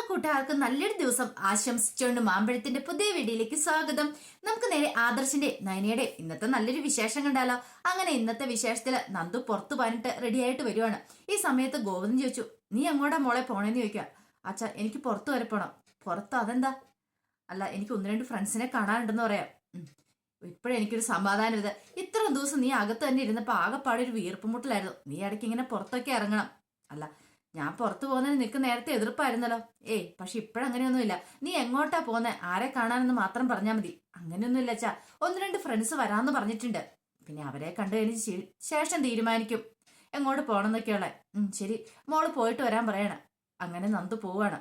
കൂട്ടുകാർക്ക് നല്ലൊരു ദിവസം ആശംസിച്ചുകൊണ്ട് മാമ്പഴത്തിന്റെ പുതിയ വീഡിയോയിലേക്ക് സ്വാഗതം. നമുക്ക് നേരെ ആദർശിന്റെ നയനയുടെ ഇന്നത്തെ നല്ലൊരു വിശേഷം കണ്ടാലോ. അങ്ങനെ ഇന്നത്തെ വിശേഷത്തില് നന്ദു പുറത്തു പോകാനിട്ട് റെഡി ആയിട്ട് വരുവാണ്. ഈ സമയത്ത് ഗോവിന്ദൻ ചോദിച്ചു, നീ എങ്ങോട്ടാ മോളെ പോണേന്ന് ചോദിക്കുക. അച്ഛാ, എനിക്ക് പുറത്തു വരെ പോണം. പുറത്ത് അതെന്താ? അല്ല, എനിക്ക് ഒന്ന് രണ്ട് ഫ്രണ്ട്സിനെ കാണാനുണ്ടെന്ന് പറയാം. ഇപ്പോഴെനിക്കൊരു സമാധാനം. ഇത് ഇത്രയും ദിവസം നീ അകത്ത് തന്നെ ഇരുന്നപ്പോ ആകെപ്പാടെ ഒരു വീർപ്പുമുട്ടലായിരുന്നു. നീ ഇടയ്ക്ക് ഇങ്ങനെ പുറത്തൊക്കെ ഇറങ്ങണം. അല്ല, ഞാൻ പുറത്തു പോകുന്നതിന് നിനക്ക് നേരത്തെ എതിർപ്പായിരുന്നല്ലോ. പക്ഷെ ഇപ്പോഴങ്ങനെയൊന്നുമില്ല. നീ എങ്ങോട്ടാ പോന്നെ, ആരെ കാണാനെന്ന് മാത്രം പറഞ്ഞാൽ മതി. അങ്ങനെയൊന്നുമില്ല അച്ഛാ, ഒന്ന് രണ്ട് ഫ്രണ്ട്സ് വരാമെന്ന് പറഞ്ഞിട്ടുണ്ട്. പിന്നെ അവരെ കണ്ടു കഴിഞ്ഞ ശേഷം തീരുമാനിക്കും എങ്ങോട്ട് പോകണമെന്നൊക്കെയുള്ള. ശരി, മോള് പോയിട്ട് വരാൻ പറയണം. അങ്ങനെ നന്ദു പോവാണ്.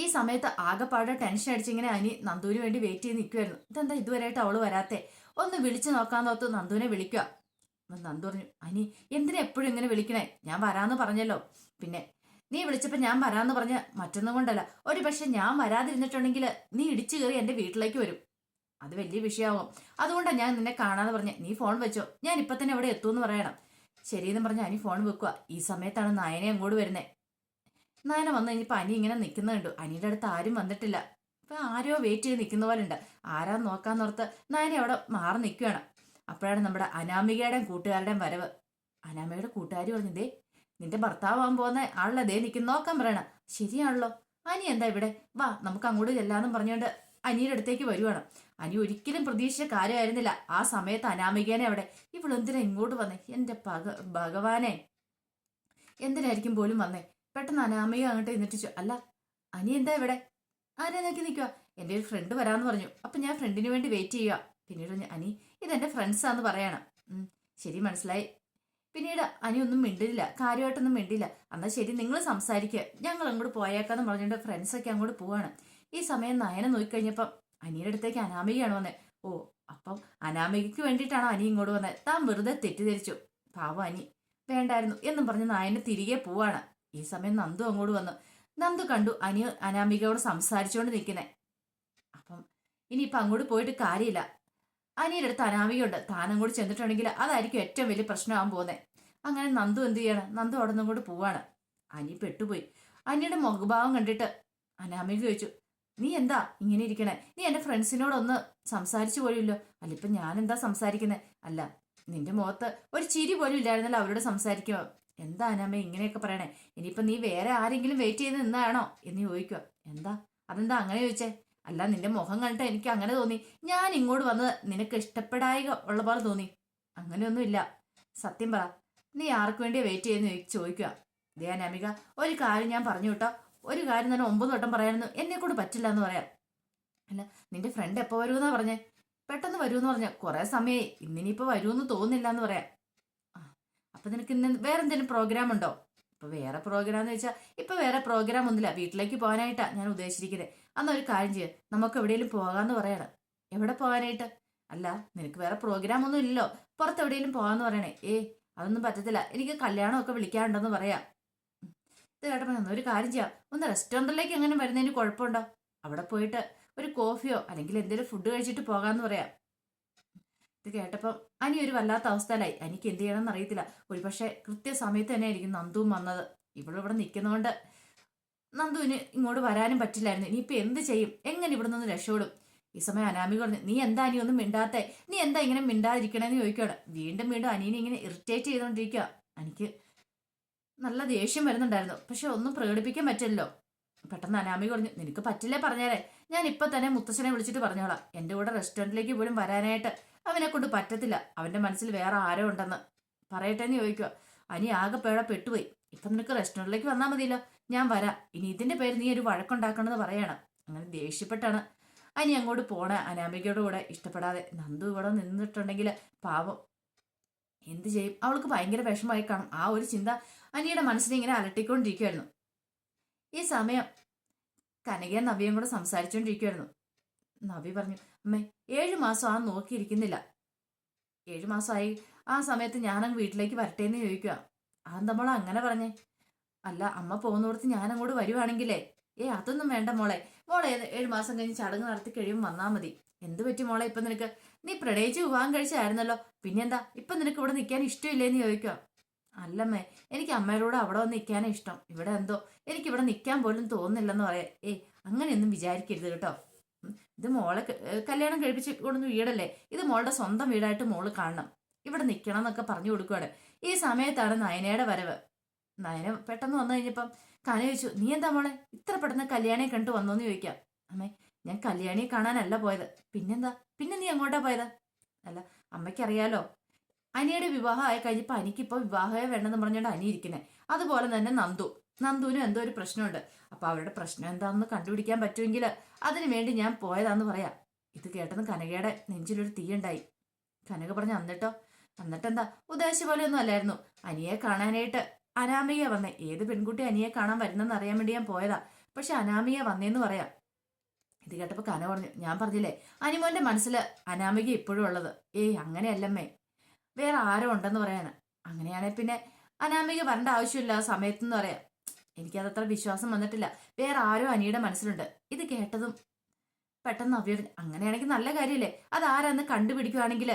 ഈ സമയത്ത് ആകെപ്പാടെ ടെൻഷൻ അടിച്ചിങ്ങനെ അനി നന്ദുവിന് വേണ്ടി വെയിറ്റ് ചെയ്ത് നിൽക്കുമായിരുന്നു. ഇതെന്താ ഇതുവരെയായിട്ട് അവള് വരാത്തെ? ഒന്ന് വിളിച്ചു നോക്കാന്നോർത്ത് നന്ദുവിനെ വിളിക്കുക. നന്ദു പറഞ്ഞു, അനി എന്തിനാ എപ്പോഴും ഇങ്ങനെ വിളിക്കണേ? ഞാൻ വരാന്ന് പറഞ്ഞല്ലോ. പിന്നെ നീ വിളിച്ചപ്പോ ഞാൻ വരാന്ന് പറഞ്ഞ മറ്റൊന്നും കൊണ്ടല്ല. ഒരു പക്ഷെ ഞാൻ വരാതിരുന്നിട്ടുണ്ടെങ്കിൽ നീ ഇടിച്ചു കയറി എന്റെ വീട്ടിലേക്ക് വരും. അത് വലിയ വിഷയമാവും. അതുകൊണ്ടാണ് ഞാൻ നിന്നെ കാണാന്ന് പറഞ്ഞ. നീ ഫോൺ വെച്ചോ, ഞാൻ ഇപ്പൊ തന്നെ ഇവിടെ എത്തുമെന്ന് പറയണം. ശരിയെന്ന് പറഞ്ഞ അനി ഫോൺ വെക്കുക. ഈ സമയത്താണ് നയനെ അങ്ങോട്ട് വരുന്നേ. നയന വന്നു കഴിഞ്ഞപ്പോ അനി ഇങ്ങനെ നിൽക്കുന്ന കണ്ടു. അനിയുടെ അടുത്ത് ആരും വന്നിട്ടില്ല. ഇപ്പൊ ആരോ വെയിറ്റ് ചെയ്ത് നിൽക്കുന്ന പോലെ ഉണ്ട്. ആരാ നോക്കാന്നോർത്ത് നയന അവിടെ മാറി നിൽക്കുകയാണ്. അപ്പോഴാണ് നമ്മുടെ അനാമികയുടെയും കൂട്ടുകാരുടെയും വരവ്. അനാമികയുടെ കൂട്ടുകാരി പറഞ്ഞു, ദേ നിന്റെ ഭർത്താവാൻ പോകുന്ന ആളല്ലേ ദേ നിൽക്കുന്നു, നോക്കാൻ പറയണ. ശരിയാണല്ലോ, അനി എന്താ ഇവിടെ, വാ നമുക്ക് അങ്ങോട്ട് ചെല്ലാന്നും പറഞ്ഞുകൊണ്ട് അനിയുടെ അടുത്തേക്ക് വരുവാണ്. അനി ഒരിക്കലും പ്രതീക്ഷിച്ച കാര്യമായിരുന്നില്ല ആ സമയത്ത് അനാമികേനെ അവിടെ. ഇവളെന്തിനാ ഇങ്ങോട്ട് വന്നേ? എന്റെ ഭഗവാനെ, എന്തിനായിരിക്കും പോലും വന്നേ? പെട്ടെന്ന് അനാമിക അങ്ങോട്ട് എന്നിട്ട്, അല്ല അനി എന്താ ഇവിടെ? ആരെ നോക്കി നിൽക്കുക? എൻ്റെ ഒരു ഫ്രണ്ട് വരാന്ന് പറഞ്ഞു. അപ്പൊ ഞാൻ ഫ്രണ്ടിന് വേണ്ടി വെയിറ്റ് ചെയ്യുക. പിന്നീട് അനി ഇതെന്റെ ഫ്രണ്ട്സാന്ന് പറയണം. ശരി, മനസ്സിലായി. പിന്നീട് അനി ഒന്നും മിണ്ടില്ല, കാര്യമായിട്ടൊന്നും മിണ്ടില്ല. എന്നാ ശരി, നിങ്ങൾ സംസാരിക്കുക, ഞങ്ങൾ അങ്ങോട്ട് പോയേക്കാന്ന് പറഞ്ഞുകൊണ്ട് ഫ്രണ്ട്സൊക്കെ അങ്ങോട്ട് പോവാണ്. ഈ സമയം നയന നോക്കിക്കഴിഞ്ഞപ്പം അനിയുടെ അടുത്തേക്ക് അനാമികയാണ് വന്നത്. ഓ, അപ്പം അനാമികയ്ക്ക് വേണ്ടിയിട്ടാണോ അനി ഇങ്ങോട്ട് വന്നത്? താൻ വെറുതെ തെറ്റിദ്ധരിച്ചു. പാവം അനി, വേണ്ടായിരുന്നു എന്നും പറഞ്ഞ് നായനെ തിരികെ പോവാണ്. ഈ സമയം നന്ദു അങ്ങോട്ട് വന്നു. നന്ദു കണ്ടു അനി അനാമികയോട് സംസാരിച്ചുകൊണ്ട് നിൽക്കുന്നേ. അപ്പം ഇനിയിപ്പം അങ്ങോട്ട് പോയിട്ട് കാര്യമില്ല. അനിയുടെ അടുത്ത് അനാമികയുണ്ട്. താൻ അങ്ങോട്ട് ചെന്നിട്ടുണ്ടെങ്കിൽ അതായിരിക്കും ഏറ്റവും വലിയ പ്രശ്നമാകാൻ പോകുന്നത്. അങ്ങനെ നന്ദു എന്ത് ചെയ്യണം? നന്ദു അവിടെ നിന്ന് അങ്ങോട്ട് പോവാണ്. അനി പെട്ടുപോയി. അനിയുടെ മുഖഭാവം കണ്ടിട്ട് അനാമിക ചോദിച്ചു, നീ എന്താ ഇങ്ങനെ ഇരിക്കണേ? നീ എന്റെ ഫ്രണ്ട്സിനോടൊന്ന് സംസാരിച്ചു പോലുമില്ലോ. അല്ല, ഇപ്പൊ ഞാൻ എന്താ സംസാരിക്കുന്നത്? അല്ല, നിന്റെ മുഖത്ത് ഒരു ചിരി പോലും ഇല്ലായിരുന്നല്ലോ അവരോട് സംസാരിക്കുമോ. എന്താ അനാമ ഇങ്ങനെയൊക്കെ പറയണേ? ഇനിയിപ്പൊ നീ വേറെ ആരെങ്കിലും വെയിറ്റ് ചെയ്ത് നിന്നാണോ എന്ന് ചോദിക്കുക. എന്താ, അതെന്താ അങ്ങനെ ചോദിച്ചേ? അല്ല, നിന്റെ മുഖം കണ്ടിട്ട് എനിക്ക് അങ്ങനെ തോന്നി. ഞാൻ ഇങ്ങോട്ട് വന്നത് നിനക്ക് ഇഷ്ടപ്പെടായിക ഉള്ള പോലെ തോന്നി. അങ്ങനെയൊന്നും ഇല്ല, സത്യം പറ, നീ ആർക്ക് വേണ്ടിയാ വെയിറ്റ് ചെയ്യുന്ന ചോദിക്കുക. ദേ അനാമിക, ഒരു കാര്യം ഞാൻ പറഞ്ഞു കേട്ടോ. ഒരു കാര്യം തന്നെ 9 വട്ടം പറയാനൊന്നും എന്നെ കൂടെ പറ്റില്ല എന്ന് പറയാം. അല്ല, നിന്റെ ഫ്രണ്ട് എപ്പോ വരുമെന്നാ പറഞ്ഞേ? പെട്ടെന്ന് വരുമെന്ന് പറഞ്ഞ കുറെ സമയമായി. ഇന്നിനിപ്പോ വരുമെന്ന് തോന്നുന്നില്ല എന്ന് പറയാം. അപ്പൊ നിനക്ക് ഇന്ന് വേറെ എന്തെങ്കിലും പ്രോഗ്രാം ഉണ്ടോ? ഇപ്പൊ വേറെ പ്രോഗ്രാം എന്ന് വെച്ചാൽ ഇപ്പൊ വേറെ പ്രോഗ്രാം ഒന്നുമില്ല. വീട്ടിലേക്ക് പോകാനായിട്ടാ ഞാൻ ഉദ്ദേശിച്ചിരിക്കുന്നത്. അന്ന് ഒരു കാര്യം ചെയ്യാം, നമുക്ക് എവിടെയെങ്കിലും പോകാന്ന് പറയണം. എവിടെ പോകാനായിട്ട്? അല്ല, നിനക്ക് വേറെ പ്രോഗ്രാം ഒന്നും ഇല്ലല്ലോ, പുറത്ത് എവിടെയെങ്കിലും പോകാന്ന് പറയണേ. അതൊന്നും പറ്റത്തില്ല, എനിക്ക് കല്യാണമൊക്കെ വിളിക്കാനുണ്ടെന്ന് പറയാം. ഇത് കേട്ടപ്പോ ഒരു കാര്യം ചെയ്യാം, ഒന്ന് റെസ്റ്റോറൻറ്റിലേക്ക് എങ്ങനെ വരുന്നതിന് കുഴപ്പമുണ്ടോ? അവിടെ പോയിട്ട് ഒരു കോഫിയോ അല്ലെങ്കിൽ എന്തെങ്കിലും ഫുഡ് കഴിച്ചിട്ട് പോകാന്ന് പറയാം. ഇത് കേട്ടപ്പം അനി ഒരു വല്ലാത്ത അവസ്ഥയിലായി. എനിക്ക് എന്ത് ചെയ്യണമെന്ന് അറിയത്തില്ല. ഒരുപക്ഷെ കൃത്യസമയത്ത് തന്നെ ആയിരിക്കും നന്ദുവും വന്നത്. ഇവിടെ നിൽക്കുന്നതുകൊണ്ട് നന്ദുവിന് ഇങ്ങോട്ട് വരാനും പറ്റില്ലായിരുന്നു. ഇനിയിപ്പൊ എന്ത് ചെയ്യും? എങ്ങനെ ഇവിടെ നിന്ന് രക്ഷപ്പെടും? ഈ സമയം അനാമിക പറഞ്ഞു, നീ എന്താ അനി ഒന്നും മിണ്ടാത്തെ? നീ എന്താ ഇങ്ങനെ മിണ്ടാതിരിക്കണേന്ന് ചോദിക്കുകയാണ്. വീണ്ടും അനീനെ ഇങ്ങനെ ഇറിറ്റേറ്റ് ചെയ്തോണ്ടിരിക്കുക. എനിക്ക് നല്ല ദേഷ്യം വരുന്നുണ്ടായിരുന്നു, പക്ഷെ ഒന്നും പ്രകടിപ്പിക്കാൻ പറ്റില്ലല്ലോ. പെട്ടെന്ന് അനാമിക പറഞ്ഞു, നിനക്ക് പറ്റില്ലേ പറഞ്ഞേരെ, ഞാൻ ഇപ്പൊ തന്നെ മുത്തശ്ശനെ വിളിച്ചിട്ട് പറഞ്ഞോളാം. എന്റെ കൂടെ റെസ്റ്റോറൻറ്റിലേക്ക് പോലും വരാനായിട്ട് അവനെ കൊണ്ട് പറ്റത്തില്ല. അവന്റെ മനസ്സിൽ വേറെ ആരോ ഉണ്ടെന്ന് പറയട്ടെ എന്ന് ചോദിക്കുക. അനി ആകെ പെട്ടുപോയി. ഇപ്പൊ നിനക്ക് റെസ്റ്റോറൻറ്റിലേക്ക് വന്നാൽ മതിയല്ലോ, ഞാൻ വരാം. ഇനി ഇതിന്റെ പേര് നീ ഒരു വഴക്കുണ്ടാക്കണമെന്ന് പറയണം. അങ്ങനെ ദേഷ്യപ്പെട്ടാണ് അനി അങ്ങോട്ട് പോണ. അനാമികയുടെ കൂടെ ഇഷ്ടപ്പെടാതെ നന്ദു ഇവിടെ നിന്നിട്ടുണ്ടെങ്കിൽ പാവം എന്ത് ചെയ്യും? അവൾക്ക് ഭയങ്കര വിഷമമായി കാണും. ആ ഒരു ചിന്ത അനിയുടെ മനസ്സിനെ ഇങ്ങനെ അലട്ടിക്കൊണ്ടിരിക്കുവായിരുന്നു. ഈ സമയം കനകയും നവിയും കൂടെ സംസാരിച്ചുകൊണ്ടിരിക്കുവായിരുന്നു. നവി പറഞ്ഞു, അമ്മേ 7 മാസം ആ നോക്കിയിരിക്കുന്നില്ല. 7 മാസമായി. ആ സമയത്ത് ഞാനങ്ങ് വീട്ടിലേക്ക് വരട്ടേന്ന് ചോദിക്കുക. അതെന്താ മോളെ അങ്ങനെ പറഞ്ഞേ? അല്ല, അമ്മ പോകുന്നിടത്ത് ഞാൻ അങ്ങോട്ട് വരുവാണെങ്കിലേ. അതൊന്നും വേണ്ട മോളെ. 7 മാസം കഴിഞ്ഞ് ചടങ്ങ് നടത്തി കഴിയുമ്പോൾ വന്നാൽ മതി. എന്ത് പറ്റി മോളെ ഇപ്പൊ നിനക്ക്? നീ പ്രണയിച്ച് വിവാഹം കഴിച്ചായിരുന്നല്ലോ, പിന്നെന്താ ഇപ്പൊ നിനക്ക് ഇവിടെ നിൽക്കാൻ ഇഷ്ടമില്ലേന്ന് ചോദിക്കുക. അല്ലമ്മേ, എനിക്ക് അമ്മയോട് അവിടെ വന്ന് നിൽക്കാനേ ഇഷ്ടം. ഇവിടെ എന്തോ എനിക്കിവിടെ നിൽക്കാൻ പോലും തോന്നുന്നില്ലെന്ന് പറയാം. അങ്ങനെയൊന്നും വിചാരിക്കരുത് കേട്ടോ. ഇത് മോളെ കല്യാണം കഴിപ്പിച്ച് കൊണ്ടൊന്നും വീടല്ലേ, ഇത് മോളുടെ സ്വന്തം വീടായിട്ട് മോള് കാണണം. ഇവിടെ നിൽക്കണം എന്നൊക്കെ പറഞ്ഞു കൊടുക്കുവാണ്. ഈ സമയത്താണ് നയനയുടെ വരവ്. നയന പെട്ടെന്ന് വന്നു കഴിഞ്ഞപ്പം കന ചോദിച്ചു, നീ എന്താ മോളെ ഇത്ര പെട്ടെന്ന് കല്യാണിയെ കണ്ടു വന്നോന്ന് ചോദിക്കാം. അമ്മേ, ഞാൻ കല്യാണിയെ കാണാനല്ല പോയത്. പിന്നെന്താ? പിന്നെ നീ എങ്ങോട്ടാ പോയത്? അല്ല, അമ്മയ്ക്കറിയാലോ അനിയുടെ വിവാഹം ആയി കഴിഞ്ഞപ്പോൾ അനിക്കിപ്പോ വിവാഹമേ വേണ്ടെന്ന് പറഞ്ഞുകൊണ്ട് അനി ഇരിക്കുന്നത്. അതുപോലെ തന്നെ നന്ദുവിനും എന്തോ ഒരു പ്രശ്നമുണ്ട്. അപ്പൊ അവരുടെ പ്രശ്നം എന്താണെന്ന് കണ്ടുപിടിക്കാൻ പറ്റുമെങ്കിൽ അതിനു വേണ്ടി ഞാൻ പോയതാന്ന് പറയാം. ഇത് കേട്ടെന്ന് കനകയുടെ നെഞ്ചിലൊരു തീയുണ്ടായി. കനക പറഞ്ഞു, എന്നിട്ടെന്താ? ഉദ്ദേശിച്ച പോലെയൊന്നും അല്ലായിരുന്നു. അനിയെ കാണാനായിട്ട് അനാമിക വന്നേ. ഏത് പെൺകുട്ടി അനിയെ കാണാൻ വരുന്നെന്ന് അറിയാൻ വേണ്ടി ഞാൻ പോയതാ. പക്ഷെ അനാമിക വന്നേന്ന് പറയാം. ഇത് കേട്ടപ്പോ കന പറഞ്ഞു, ഞാൻ പറഞ്ഞില്ലേ അനിമോന്റെ മനസ്സിൽ അനാമിക ഇപ്പോഴും ഉള്ളത്. അങ്ങനെയല്ലമ്മേ, വേറെ ആരോ ഉണ്ടെന്ന് പറയാണ്. അങ്ങനെയാണെ പിന്നെ അനാമിക വരേണ്ട ആവശ്യമില്ല ആ സമയത്തെന്ന് പറയാം. എനിക്കതത്ര വിശ്വാസം വന്നിട്ടില്ല. വേറെ ആരോ അനിയുടെ മനസ്സിലുണ്ട്. ഇത് കേട്ടതും പെട്ടെന്ന് അവ്യ അങ്ങനെയാണെങ്കിൽ നല്ല കാര്യമല്ലേ, അതാരാന്ന് കണ്ടുപിടിക്കുവാണെങ്കിൽ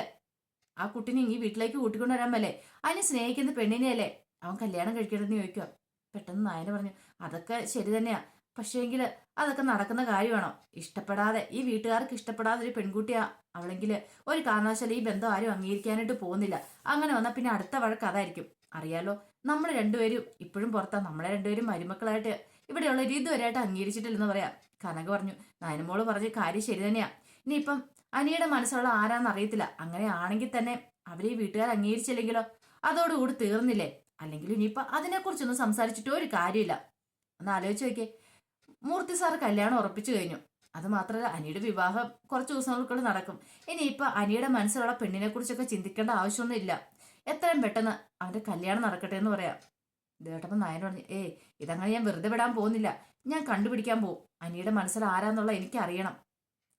ആ കുട്ടിനെ ഈ വീട്ടിലേക്ക് കൂട്ടിക്കൊണ്ട് വരാൻ പറ്റേ. അതിനെ സ്നേഹിക്കുന്ന പെണ്ണിനെയല്ലേ അവൻ കല്യാണം കഴിക്കണമെന്ന് ചോദിക്കുക. പെട്ടെന്ന് നായന പറഞ്ഞു, അതൊക്കെ ശരി തന്നെയാ, പക്ഷേങ്കിൽ അതൊക്കെ നടക്കുന്ന കാര്യമാണോ? ഇഷ്ടപ്പെടാതെ, ഈ വീട്ടുകാർക്ക് ഇഷ്ടപ്പെടാതെ ഒരു പെൺകുട്ടിയാ അവളെങ്കിൽ ഒരു കാരണവശാലും ഈ ബന്ധം ആരും അംഗീകരിക്കാനായിട്ട് പോകുന്നില്ല. അങ്ങനെ വന്നാൽ പിന്നെ അടുത്ത വഴക്ക് അതായിരിക്കും. അറിയാലോ, നമ്മൾ രണ്ടുപേരും ഇപ്പോഴും പുറത്താ. നമ്മളെ രണ്ടുപേരും മരുമക്കളായിട്ട് ഇവിടെയുള്ള ഇതുവരെയായിട്ട് അംഗീകരിച്ചിട്ടില്ലെന്ന് പറയാം. കനക പറഞ്ഞു, നയനമോള് പറഞ്ഞ കാര്യം ശരി തന്നെയാ. ഇനിയിപ്പം അനിയുടെ മനസ്സുള്ള ആരാന്ന് അറിയത്തില്ല. അങ്ങനെ ആണെങ്കിൽ തന്നെ അവരെ ഈ വീട്ടുകാർ അംഗീകരിച്ചില്ലെങ്കിലോ അതോടുകൂടി തീർന്നില്ലേ? അല്ലെങ്കിൽ ഇനിയിപ്പൊ അതിനെക്കുറിച്ചൊന്നും സംസാരിച്ചിട്ട് ഒരു കാര്യമില്ല. ഒന്ന് ആലോചിച്ച് നോക്കിയേ. മൂർത്തി സാറ് കല്യാണം ഉറപ്പിച്ചു കഴിഞ്ഞു. അത് മാത്രമല്ല, അനിയുടെ വിവാഹം കുറച്ച് ദിവസങ്ങൾക്കുള്ളിൽ നടക്കും. ഇനിയിപ്പൊ അനിയുടെ മനസ്സിലുള്ള പെണ്ണിനെ കുറിച്ചൊക്കെ ചിന്തിക്കേണ്ട ആവശ്യമൊന്നും ഇല്ല. എത്രയും പെട്ടെന്ന് അവന്റെ കല്യാണം നടക്കട്ടെ എന്ന് പറയാം. ഇത് കേട്ടപ്പോൾ നയൻ പറഞ്ഞു, ഇതങ്ങനെ ഞാൻ വെറുതെ വിടാൻ പോകുന്നില്ല. ഞാൻ കണ്ടുപിടിക്കാൻ പോകും. അനിയുടെ മനസ്സിൽ ആരാന്നുള്ള എനിക്ക് അറിയണം.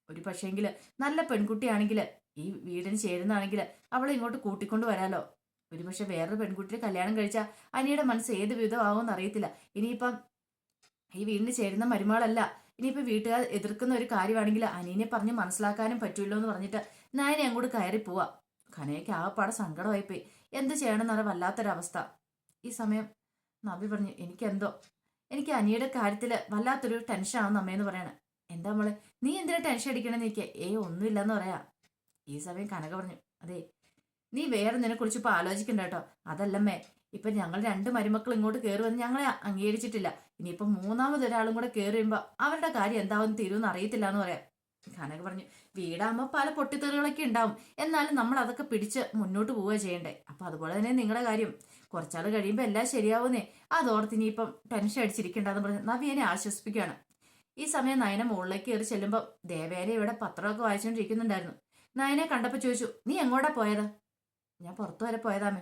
ഒരു പക്ഷേങ്കിൽ നല്ല പെൺകുട്ടിയാണെങ്കിൽ, ഈ വീടിന് ചേരുന്നതാണെങ്കിൽ അവളെ ഇങ്ങോട്ട് കൂട്ടിക്കൊണ്ട് വരാലോ. ഒരുപക്ഷെ വേറൊരു പെൺകുട്ടിയെ കല്യാണം കഴിച്ചാൽ അനിയുടെ മനസ്സ് ഏത് വിധമാവുമെന്ന് അറിയത്തില്ല. ഇനിയിപ്പം ഈ വീടിന് ചേരുന്ന മരുമകളല്ല. ഇനിയിപ്പോ വീട്ടുകാർ എതിർക്കുന്ന ഒരു കാര്യമാണെങ്കിൽ അനിയനെ പറഞ്ഞ് മനസ്സിലാക്കാനും പറ്റൂല്ലോ എന്ന് പറഞ്ഞിട്ട് നയനെ അങ്ങോട്ട് കയറി പോവാ. കനയ്ക്ക് ആകപ്പാടെ സങ്കടമായിപ്പോയി. എന്ത് ചെയ്യണമെന്ന് പറയാൻ വല്ലാത്തൊരവസ്ഥ. ഈ സമയം നബി പറഞ്ഞു, എനിക്ക് അനിയുടെ കാര്യത്തിൽ വല്ലാത്തൊരു ടെൻഷൻ ആവുന്ന അമ്മയെന്ന് പറയണേ. എന്താ മോളെ, നീ എന്തിനാ ടെൻഷൻ അടിക്കണമെന്ന് എനിക്ക്? ഒന്നുമില്ലെന്ന് പറയാ. ഈ സമയം കനക പറഞ്ഞു, അതെ, നീ വേറെ നിന്നെ കുറിച്ച് ഇപ്പൊ ആലോചിക്കണ്ട കേട്ടോ. അതല്ലമ്മേ, ഇപ്പൊ ഞങ്ങൾ രണ്ട് മരുമക്കൾ ഇങ്ങോട്ട് കയറി വന്ന് ഞങ്ങളെ അംഗീകരിച്ചിട്ടില്ല. ഇനിയിപ്പൊ മൂന്നാമതൊരാളും കൂടെ കയറി വരുമ്പോ അവരുടെ കാര്യം എന്താവും തീരുമെന്ന് അറിയത്തില്ല എന്ന് പറയാം. കനക പറഞ്ഞു, വീടാകുമ്പോ പല പൊട്ടിത്തെറികളൊക്കെ ഉണ്ടാവും. എന്നാലും നമ്മൾ അതൊക്കെ പിടിച്ച് മുന്നോട്ട് പോവുക ചെയ്യണ്ടേ. അപ്പൊ അതുപോലെ തന്നെ നിങ്ങളുടെ കാര്യം കുറച്ചാൾ കഴിയുമ്പോ എല്ലാം ശരിയാവുന്നേ. അതോർത്ത് ഇനിയിപ്പം ടെൻഷൻ അടിച്ചിരിക്കണ്ടെന്ന് പറഞ്ഞ് നവ്യനെ ആശ്വസിപ്പിക്കുകയാണ്. ഈ സമയം നയന മുകളിലേക്ക് കയറി ചെല്ലുമ്പോ ദേവേന ഇവിടെ പത്രമൊക്കെ വായിച്ചുകൊണ്ടിരിക്കുന്നുണ്ടായിരുന്നു. നയനെ കണ്ടപ്പോ ചോദിച്ചു, നീ എങ്ങോട്ടാ പോയതാ? ഞാൻ പുറത്തു വരെ പോയതാമേ.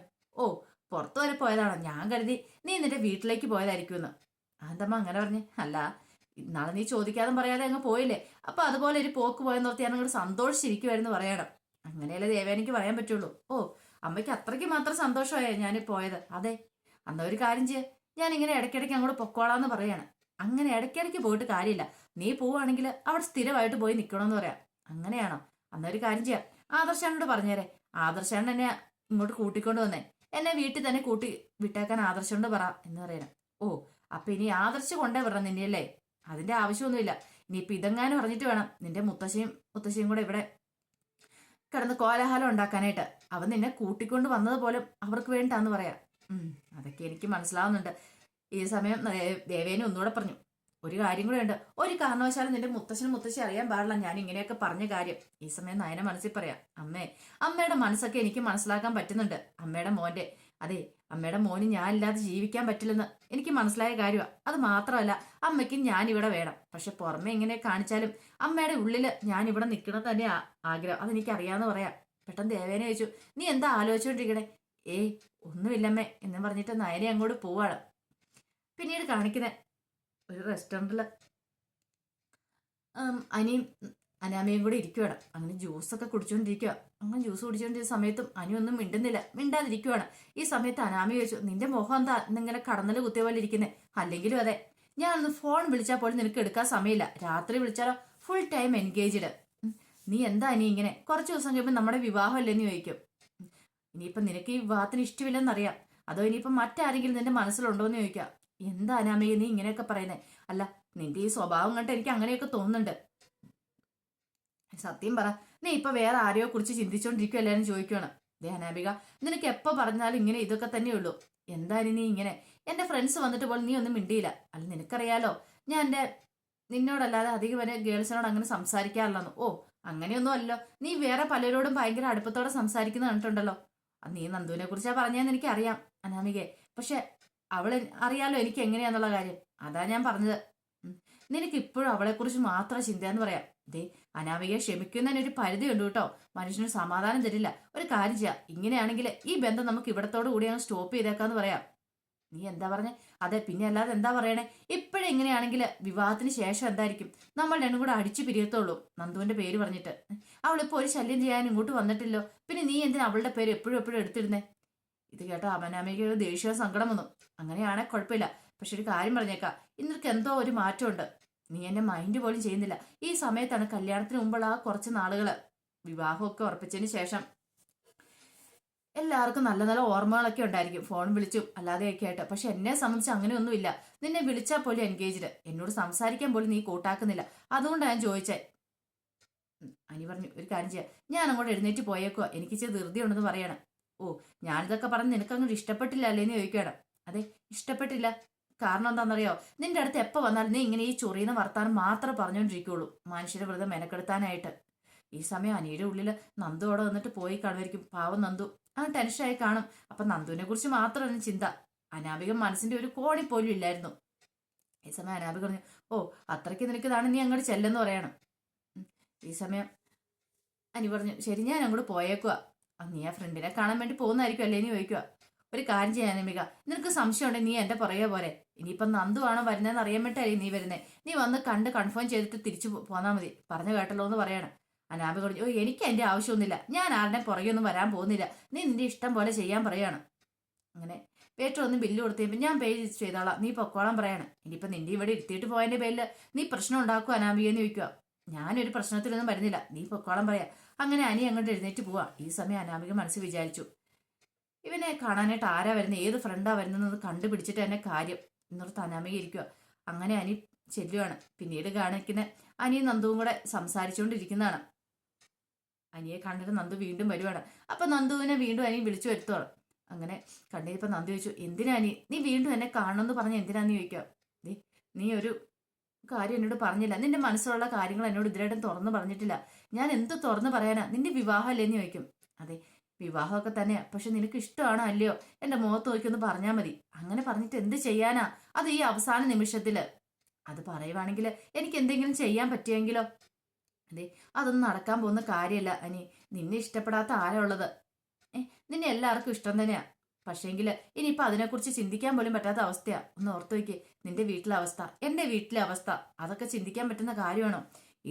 പുറത്തു വരെ പോയതാണോ? ഞാൻ കരുതി നീ നിന്റെ വീട്ടിലേക്ക് പോയതായിരിക്കുമെന്ന്. അതെന്തമ്മ അങ്ങനെ പറഞ്ഞേ? അല്ല, നാളെ നീ ചോദിക്കാതെ പറയാതെ അങ്ങ് പോയില്ലേ, അപ്പൊ അതുപോലെ ഒരു പോക്ക് പോയെന്ന് ഓർത്ത് ഞാൻ അങ്ങോട്ട് സന്തോഷിച്ചിരിക്കുവായിരുന്നു പറയണം. അങ്ങനെയല്ലേ ദേവേനയ്ക്ക് പറയാൻ പറ്റുള്ളൂ. അമ്മയ്ക്ക് അത്രയ്ക്ക് മാത്രം സന്തോഷമായോ ഞാൻ പോയത്? അതെ. അന്ന ഒരു കാര്യം ചെയ്യ, ഞാൻ ഇങ്ങനെ ഇടയ്ക്കിടയ്ക്ക് അങ്ങോട്ട് പൊക്കോളാന്ന് പറയാണ്. അങ്ങനെ ഇടയ്ക്കിടയ്ക്ക് പോയിട്ട് കാര്യമില്ല. നീ പോവുകയാണെങ്കിൽ അവിടെ സ്ഥിരമായിട്ട് പോയി നിൽക്കണമെന്ന് പറയാം. അങ്ങനെയാണോ? അന്നൊരു കാര്യം ചെയ്യാം, ആദർശാനോട് പറഞ്ഞേരെ. ആദർശാണ് എന്നെ ഇങ്ങോട്ട് കൂട്ടിക്കൊണ്ട് വന്നേ. എന്നെ വീട്ടിൽ തന്നെ കൂട്ടി വിട്ടേക്കാൻ ആദർശോണ്ട് പറ എന്ന് പറയണം. അപ്പൊ ഇനി ആദർശ് കൊണ്ടേ വരണം നിന്നെയല്ലേ? അതിന്റെ ആവശ്യമൊന്നുമില്ല. ഇനിയിപ്പൊ ഇതെങ്ങാനും പറഞ്ഞിട്ട് വേണം നിന്റെ മുത്തശ്ശിയും കൂടെ ഇവിടെ കിടന്ന് കോലാഹലം ഉണ്ടാക്കാനായിട്ട്. അവൻ നിന്നെ കൂട്ടിക്കൊണ്ട് വന്നതുപോലും അവർക്ക് വേണ്ടാന്ന് പറയാം. അതൊക്കെ എനിക്ക് മനസ്സിലാവുന്നുണ്ട്. ഈ സമയം ദേവേനെ ഒന്നുകൂടെ പറഞ്ഞു, ഒരു കാര്യം കൂടെ ഉണ്ട്. ഒരു കാരണവശാലും നിന്റെ മുത്തശ്ശി അറിയാൻ പാടില്ല ഞാൻ ഇങ്ങനെയൊക്കെ പറഞ്ഞ കാര്യം. ഈ സമയം നയന മനസ്സിൽ പറയാം, അമ്മയുടെ മനസ്സൊക്കെ എനിക്ക് മനസ്സിലാക്കാൻ പറ്റുന്നുണ്ട്. അമ്മയുടെ മോന്റെ, അതെ, അമ്മയുടെ മോന് ഞാൻ ഇല്ലാതെ ജീവിക്കാൻ പറ്റില്ലെന്ന് എനിക്ക് മനസ്സിലായ കാര്യമാണ്. അത് മാത്രമല്ല, അമ്മയ്ക്ക് ഞാൻ ഇവിടെ വേണം. പക്ഷെ പുറമെ ഇങ്ങനെ കാണിച്ചാലും അമ്മയുടെ ഉള്ളില് ഞാൻ ഇവിടെ നിൽക്കുന്നത് തന്നെ ആഗ്രഹം. അതെനിക്ക് അറിയാന്ന് പറയാം. പെട്ടെന്ന് ദേവേനെ ചോദിച്ചു, നീ എന്താ ആലോചിച്ചോണ്ടിരിക്കണേ? ഒന്നുമില്ലമ്മേ എന്ന് പറഞ്ഞിട്ട് നയനെ അങ്ങോട്ട് പോവാണ്. പിന്നീട് കാണിക്കുന്നത് ഒരു റെസ്റ്റോറൻറ്റില് അനിയും അനാമയും കൂടെ ഇരിക്കുവാണ്. അങ്ങനെ ജ്യൂസൊക്കെ കുടിച്ചുകൊണ്ടിരിക്കുക. അങ്ങനെ ജ്യൂസ് കുടിച്ചുകൊണ്ടിരിക്കുന്ന സമയത്തും അനിയൊന്നും മിണ്ടാതിരിക്കുവാണ്. ഈ സമയത്ത് അനാമി ചോദിച്ചു, നിന്റെ മുഖം എന്താ ഇന്നിങ്ങനെ കടന്നൽ കുത്തിയ പോലെ ഇരിക്കുന്നത്? അല്ലെങ്കിലും അതെ, ഞാനൊന്ന് ഫോൺ വിളിച്ചാൽ പോലും നിനക്ക് എടുക്കാൻ സമയമില്ല. രാത്രി വിളിച്ചാലോ ഫുൾ ടൈം എൻഗേജ്ഡ്. നീ എന്താ അനി ഇങ്ങനെ? കുറച്ച് ദിവസം കഴിയുമ്പോൾ നമ്മുടെ വിവാഹം അല്ലേന്ന് ചോദിക്കും. ഇനിയിപ്പം നിനക്ക് ഈ വിവാഹത്തിന് ഇഷ്ടമില്ലെന്നറിയാം. അതോ ഇനിയിപ്പം മറ്റാരെങ്കിലും നിന്റെ മനസ്സിലുണ്ടോ എന്ന് ചോദിക്കാം. എന്താ അനാമിക നീ ഇങ്ങനെയൊക്കെ പറയുന്നേ? അല്ല, നിന്റെ ഈ സ്വഭാവം കണ്ട് എനിക്ക് അങ്ങനെയൊക്കെ തോന്നുന്നുണ്ട്. സത്യം പറ, നീ ഇപ്പൊ വേറെ ആരെയോ കുറിച്ച് ചിന്തിച്ചോണ്ടിരിക്കുവല്ലാരും ചോദിക്കുവാണ്. ദേ അനാമിക, നിനക്ക് എപ്പോ പറഞ്ഞാലും ഇങ്ങനെ ഇതൊക്കെ തന്നെയുള്ളൂ. എന്തായാലും നീ ഇങ്ങനെ എന്റെ ഫ്രണ്ട്സ് വന്നിട്ട് പോലും നീ ഒന്നും മിണ്ടിയില്ല. അല്ല നിനക്കറിയാലോ, ഞാൻ നിന്നോടല്ലാതെ അധികം വരെ ഗേൾസിനോട് അങ്ങനെ സംസാരിക്കാറില്ലെന്ന്. ഓ, അങ്ങനെയൊന്നും അല്ലോ, നീ വേറെ പലരോടും ഭയങ്കര അടുപ്പത്തോടെ സംസാരിക്കുന്ന കണ്ടിട്ടുണ്ടല്ലോ. നീ നന്ദുവിനെ കുറിച്ചാ പറഞ്ഞതെന്ന് എനിക്കറിയാം അനാമികയെ. പക്ഷെ അവളെ അറിയാലോ എനിക്ക് എങ്ങനെയാന്നുള്ള കാര്യം. അതാ ഞാൻ പറഞ്ഞത്. നിനക്ക് ഇപ്പോഴും അവളെ കുറിച്ച് മാത്രം ചിന്തയെന്ന് പറയാം. ദേ അനാമികയെ ക്ഷമിക്കുന്നതിനൊരു പരിധിയുണ്ട് കേട്ടോ. മനുഷ്യന് സമാധാനം തരില്ല. ഒരു കാര്യം ചെയ്യാം, ഇങ്ങനെയാണെങ്കിൽ ഈ ബന്ധം നമുക്ക് ഇവിടത്തോടു കൂടി അങ്ങ് സ്റ്റോപ്പ് ചെയ്തേക്കാന്ന് പറയാം. നീ എന്താ പറഞ്ഞേ? അതെ, പിന്നെ അല്ലാതെ എന്താ പറയണേ? ഇപ്പോഴും ഇങ്ങനെയാണെങ്കിൽ വിവാഹത്തിന് ശേഷം എന്തായിരിക്കും? നമ്മൾ രണ്ടും കൂടെ അടിച്ചു പിരിയത്തുള്ളൂ, നന്ദുവിന്റെ പേര് പറഞ്ഞിട്ട്. അവളിപ്പോ ഒരു ശല്യം ചെയ്യാൻ ഇങ്ങോട്ട് വന്നിട്ടില്ലോ, പിന്നെ നീ എന്തിനാ അവളുടെ പേര് എപ്പോഴും എപ്പോഴും എടുത്തിരുന്നേ? ഇത് കേട്ടോ അനാമികയ്ക്ക് ഒരു ദേഷ്യവും സങ്കടം വന്നു. അങ്ങനെയാണെ കുഴപ്പമില്ല, പക്ഷെ ഒരു കാര്യം പറഞ്ഞേക്കാം, ഇന്നർക്ക് എന്തോ ഒരു മാറ്റമുണ്ട്. നീ എന്നെ മൈൻഡ് പോലും ചെയ്യുന്നില്ല. ഈ സമയത്താണ് കല്യാണത്തിന് മുമ്പുള്ള ആ കുറച്ച് നാളുകള്, വിവാഹമൊക്കെ ഉറപ്പിച്ചതിന് ശേഷം എല്ലാവർക്കും നല്ല നല്ല ഓർമ്മകളൊക്കെ ഉണ്ടായിരിക്കും, ഫോൺ വിളിച്ചും അല്ലാതെയൊക്കെ ആയിട്ട്. പക്ഷെ എന്നെ സംബന്ധിച്ച് അങ്ങനെയൊന്നുമില്ല. നിന്നെ വിളിച്ചാൽ പോലും എൻഗേജ്ഡ്, എന്നോട് സംസാരിക്കാൻ പോലും നീ കൂട്ടാക്കുന്നില്ല. അതുകൊണ്ടാണ് ഞാൻ ചോദിച്ചേ. അനി പറഞ്ഞു, ഒരു കാര്യം ചെയ്യാം, ഞാൻ അങ്ങോട്ട് എഴുന്നേറ്റ് പോയേക്കോ, എനിക്ക് ഇച്ചിരി ധൃതി ഉണ്ടെന്ന് പറയണം. ഓ, ഞാനിതൊക്കെ പറഞ്ഞ് നിനക്ക് അങ്ങോട്ട് ഇഷ്ടപ്പെട്ടില്ല അല്ലേന്ന് ചോദിക്കണം. അതെ, ഇഷ്ടപ്പെട്ടില്ല. കാരണം എന്താണെന്നറിയോ? നിന്റെ അടുത്ത് എപ്പോ വന്നാലും നീ ഇങ്ങനെ ഈ ചൊറിയുന്ന വർത്താനം മാത്രമേ പറഞ്ഞുകൊണ്ടിരിക്കുള്ളൂ, മനുഷ്യരെ വെറുതെ മെനക്കെടുത്താനായിട്ട്. ഈ സമയം അനിയുടെ ഉള്ളില് നന്ദു അവിടെ വന്നിട്ട് പോയി കാണുമായിരിക്കും. പാവം നന്ദു ആ ടെൻഷനായി കാണും. അപ്പൊ നന്ദുവിനെ കുറിച്ച് മാത്രമാണ് ചിന്ത. അനാമിക മനസ്സിന്റെ ഒരു കോണി പോലും ഇല്ലായിരുന്നു. ഈ സമയം അനാമിക പറഞ്ഞു, ഓ അത്രയ്ക്ക് നിനക്ക് ഇതാണ്, നീ അങ്ങോട്ട് ചെല്ലെന്ന് പറയണം. ഈ സമയം അനി പറഞ്ഞു, ശരി ഞാൻ അങ്ങോട്ട് പോയേക്കുക. നീ ആ ഫ്രണ്ടിനെ കാണാൻ വേണ്ടി പോകുന്നതായിരിക്കും അല്ലേ എന്ന് ചോദിക്കുക. ഒരു കാര്യം ചെയ്യാൻ അനാമിക, നിനക്ക് സംശയം ഉണ്ടെങ്കിൽ നീ എന്റെ പുറകെ പോരെ. ഇനിയിപ്പം നന്ദു ആണോ വരുന്നതെന്ന് അറിയാൻ വേണ്ടിയിട്ടായിരിക്കും നീ വരുന്നേ. നീ വന്ന് കണ്ട് കൺഫേം ചെയ്തിട്ട് തിരിച്ചു പോന്നാൽ മതി. പറഞ്ഞു കേട്ടല്ലോ എന്ന് പറയാണ്. അനാമിക പറഞ്ഞു, ഓ എനിക്ക് അതിന്റെ ആവശ്യമൊന്നുമില്ല, ഞാൻ ആരുടെ പുറകെ ഒന്നും വരാൻ പോകുന്നില്ല, നീ നിന്റെ ഇഷ്ടം പോലെ ചെയ്യാൻ പറയാണ്. അങ്ങനെ പേറ്റർ ഒന്ന് ബില്ല് കൊടുത്തേപ്പോൾ ഞാൻ പേ ചെയ്തോളാം, നീ പൊക്കോളാൻ പറയാണ്. ഇനിയിപ്പോൾ നിന്റെ ഇവിടെ ഇരുത്തിയിട്ട് പോയതിന്റെ പേരിൽ നീ പ്രശ്നം ഉണ്ടാക്കുക അനാമികയെന്ന് ചോദിക്കുക. ഞാനൊരു പ്രശ്നത്തിലൊന്നും വരുന്നില്ല, നീ പൊക്കോളം പറയാ. അങ്ങനെ അനി അങ്ങോട്ട് എഴുന്നേറ്റ് പോവാ. ഈ സമയം അനാമിക മനസ്സിൽ വിചാരിച്ചു, ഇവനെ കാണാനായിട്ട് ആരാ വരുന്നത്, ഏത് ഫ്രണ്ടാ വരുന്നത് കണ്ടുപിടിച്ചിട്ട് എന്നെ കാര്യം എന്നോർത്ത് അനാമിക ഇരിക്കുക. അങ്ങനെ അനി ചെല്ലുവാണ്. പിന്നീട് കാണിക്കുന്ന അനിയും നന്ദുവും കൂടെ സംസാരിച്ചുകൊണ്ടിരിക്കുന്നതാണ്. അനിയെ കണ്ടിട്ട് നന്ദു വീണ്ടും വരുവാണ്. അപ്പൊ നന്ദുവിനെ വീണ്ടും അനി വിളിച്ചു വരുത്തുവാണ്. അങ്ങനെ കണ്ടിപ്പോ നന്ദു ചോദിച്ചു, എന്തിനാ അനി നീ വീണ്ടും എന്നെ കാണണമെന്ന് പറഞ്ഞ എന്തിനാന്ന് ചോദിക്കുക. നീ ഒരു കാര്യം എന്നോട് പറഞ്ഞില്ല, നിന്റെ മനസ്സിലുള്ള കാര്യങ്ങൾ എന്നോട് ഇതിലായിട്ടും തുറന്നു പറഞ്ഞിട്ടില്ല. ഞാൻ എന്ത് തുറന്നു പറയാനാ? നിന്റെ വിവാഹം അല്ലേന്ന് ചോദിക്കും. അതെ, വിവാഹമൊക്കെ തന്നെയാ, പക്ഷെ നിനക്ക് ഇഷ്ടമാണോ അല്ലയോ എന്റെ മുഖത്ത് നോക്കിയൊന്ന് പറഞ്ഞാൽ മതി. അങ്ങനെ പറഞ്ഞിട്ട് എന്ത് ചെയ്യാനാ? അത് ഈ അവസാന നിമിഷത്തില് അത് പറയുവാണെങ്കിൽ എനിക്ക് എന്തെങ്കിലും ചെയ്യാൻ പറ്റിയെങ്കിലോ? അതെ, അതൊന്നും നടക്കാൻ പോകുന്ന കാര്യമല്ല അനി. നിന്നെ ഇഷ്ടപ്പെടാത്ത ആരാ ഉള്ളത്? നിന്നെ എല്ലാവർക്കും ഇഷ്ടം തന്നെയാ. പക്ഷേങ്കിൽ ഇനിയിപ്പോൾ അതിനെക്കുറിച്ച് ചിന്തിക്കാൻ പോലും പറ്റാത്ത അവസ്ഥയാ. ഒന്ന് ഓർത്തു വയ്ക്കേ, നിന്റെ വീട്ടിലെ അവസ്ഥ, എൻ്റെ വീട്ടിലെ അവസ്ഥ, അതൊക്കെ ചിന്തിക്കാൻ പറ്റുന്ന കാര്യമാണോ?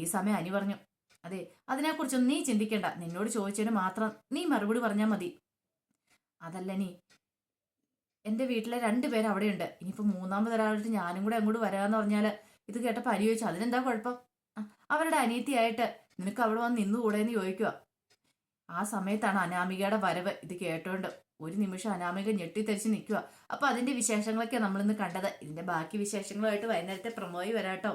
ഈ സമയം അനി പറഞ്ഞു, അതെ അതിനെക്കുറിച്ചൊന്നും നീ ചിന്തിക്കേണ്ട, നിന്നോട് ചോദിച്ചതിന് മാത്രം നീ മറുപടി പറഞ്ഞാൽ മതി. അതല്ല നീ, എൻ്റെ വീട്ടിലെ 2 പേര് അവിടെയുണ്ട്, ഇനിയിപ്പോൾ മൂന്നാമതൊരാളായിട്ട് ഞാനും കൂടെ അങ്ങോട്ട് വരാമെന്ന് പറഞ്ഞാൽ ഇത് കേട്ടപ്പോൾ അനി ചോദിച്ചു, അതിനെന്താ കുഴപ്പം? അവരുടെ അനിയത്തിയായിട്ട് നിനക്ക് അവിടെ വന്ന് നിന്നുകൂടെയെന്ന് ചോദിക്കുക. ആ സമയത്താണ് അനാമികയുടെ വരവ്. ഇത് കേട്ടോണ്ട് ഒരു നിമിഷം അനാമിക ഞെട്ടിത്തെറിച്ച് നിൽക്കുക. അപ്പൊ അതിന്റെ വിശേഷങ്ങളൊക്കെ നമ്മളിന്ന് കണ്ടത്. ഇതിന്റെ ബാക്കി വിശേഷങ്ങളുമായിട്ട് വൈകുന്നേരത്തെ പ്രൊമോയി വരാട്ടോ.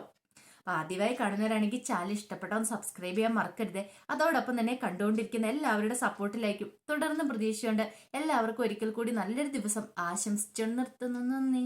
അപ്പൊ ആദ്യമായി കാണുന്നവരാണെങ്കിൽ ചാനൽ ഇഷ്ടപ്പെട്ടോ ഒന്ന് സബ്സ്ക്രൈബ് ചെയ്യാൻ മറക്കരുത്. അതോടൊപ്പം തന്നെ കണ്ടുകൊണ്ടിരിക്കുന്ന എല്ലാവരുടെ സപ്പോർട്ടിലായിരിക്കും തുടർന്ന് പ്രതീക്ഷയുണ്ട്. എല്ലാവർക്കും ഒരിക്കൽ കൂടി നല്ലൊരു ദിവസം ആശംസിച്ചു നിർത്തുന്നു. നന്ദി.